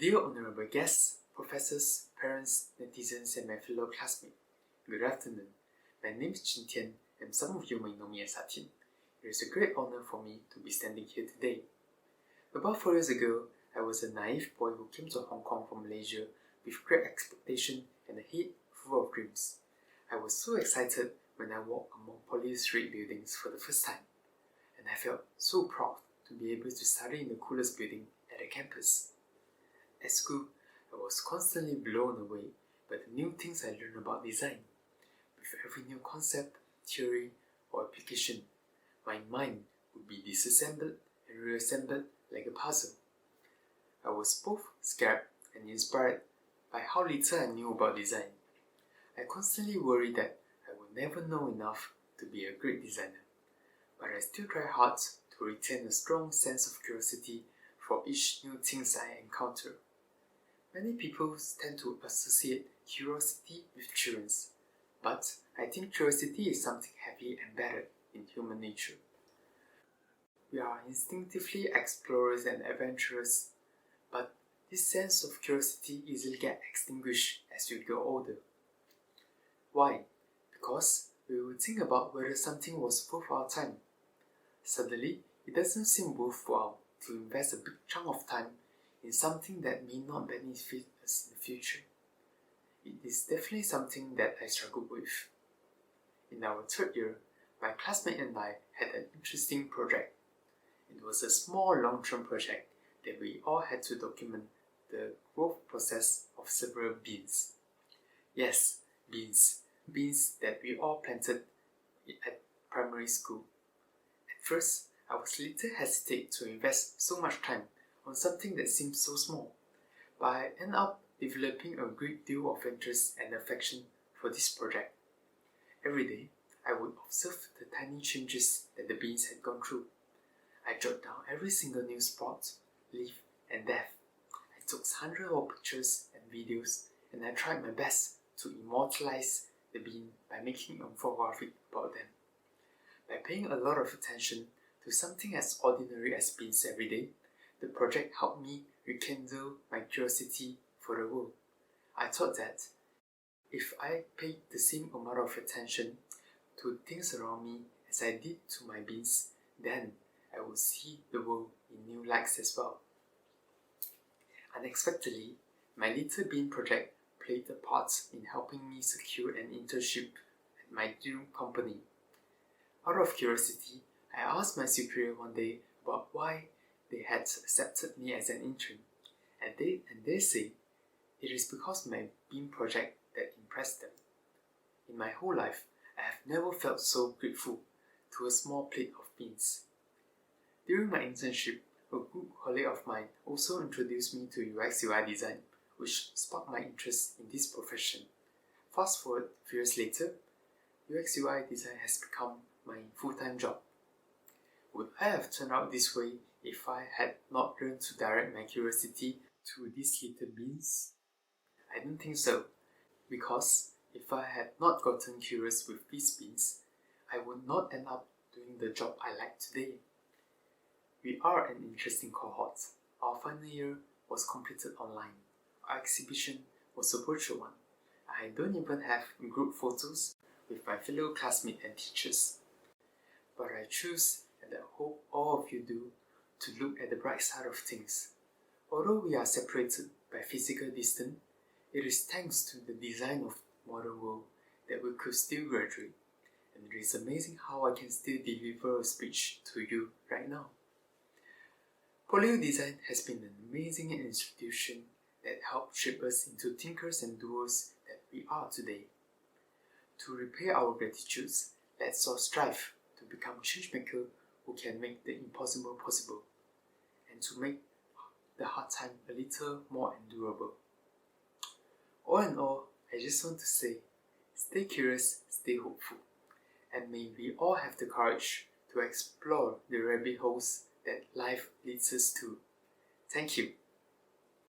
Dear honourable guests, professors, parents, netizens and my fellow classmates, good afternoon. My name is Jing Tian and some of you may know me as Atin. It is a great honour for me to be standing here today. About 4 years ago, I was a naive boy who came to Hong Kong from Malaysia with great expectation and a head full of dreams. I was so excited when I walked among PolyU street buildings for the first time, and I felt so proud to be able to study in the coolest building at the campus. At school, I was constantly blown away by the new things I learned about design. With every new concept, theory, or application, my mind would be disassembled and reassembled like a puzzle. I was both scared and inspired by how little I knew about design. I constantly worried that I would never know enough to be a great designer, but I still try hard to retain a strong sense of curiosity for each new things I encounter. Many people tend to associate curiosity with children, but I think curiosity is something heavily embedded in human nature. We are instinctively explorers and adventurous, but this sense of curiosity easily gets extinguished as we grow older. Why? Because we will think about whether something was worth our time. Suddenly, it doesn't seem worthwhile to invest a big chunk of time in something that may not benefit us in the future. It is definitely something that I struggled with. In our third year, my classmate and I had an interesting project. It was a small long-term project that we all had to document the growth process of several beans. Yes, beans. Beans that we all planted at primary school. At first, I was a little hesitant to invest so much time on something that seemed so small, but I ended up developing a great deal of interest and affection for this project. Every day, I would observe the tiny changes that the beans had gone through. I jotted down every single new spot, leaf, and depth. I took hundreds of pictures and videos, and I tried my best to immortalize the bean by making an infographic about them. By paying a lot of attention to something as ordinary as beans every day, the project helped me rekindle my curiosity for the world. I thought that if I paid the same amount of attention to things around me as I did to my beans, then I would see the world in new lights as well. Unexpectedly, my little bean project played a part in helping me secure an internship at my dream company. Out of curiosity, I asked my superior one day about why they had accepted me as an intern, and they say it is because my bean project that impressed them. In my whole life, I have never felt so grateful to a small plate of beans. During my internship, a good colleague of mine also introduced me to UX/UI design, which sparked my interest in this profession. Fast forward a few years later, UX/UI design has become my full-time job. Would I have turned out this way if I had not learned to direct my curiosity to these little beans? I don't think so, because if I had not gotten curious with these beans, I would not end up doing the job I like today. We are an interesting cohort. Our final year was completed online. Our exhibition was a virtual one. I don't even have group photos with my fellow classmates and teachers. But I choose, and I hope all of you do, to look at the bright side of things. Although we are separated by physical distance, it is thanks to the design of the modern world that we could still graduate, and it is amazing how I can still deliver a speech to you right now. PolyU Design has been an amazing institution that helped shape us into thinkers and doers that we are today. To repay our gratitudes, let's all strive to become changemakers who can make the impossible possible, and to make the hard time a little more endurable. All in all, I just want to say, stay curious, stay hopeful, and may we all have the courage to explore the rabbit holes that life leads us to. Thank you.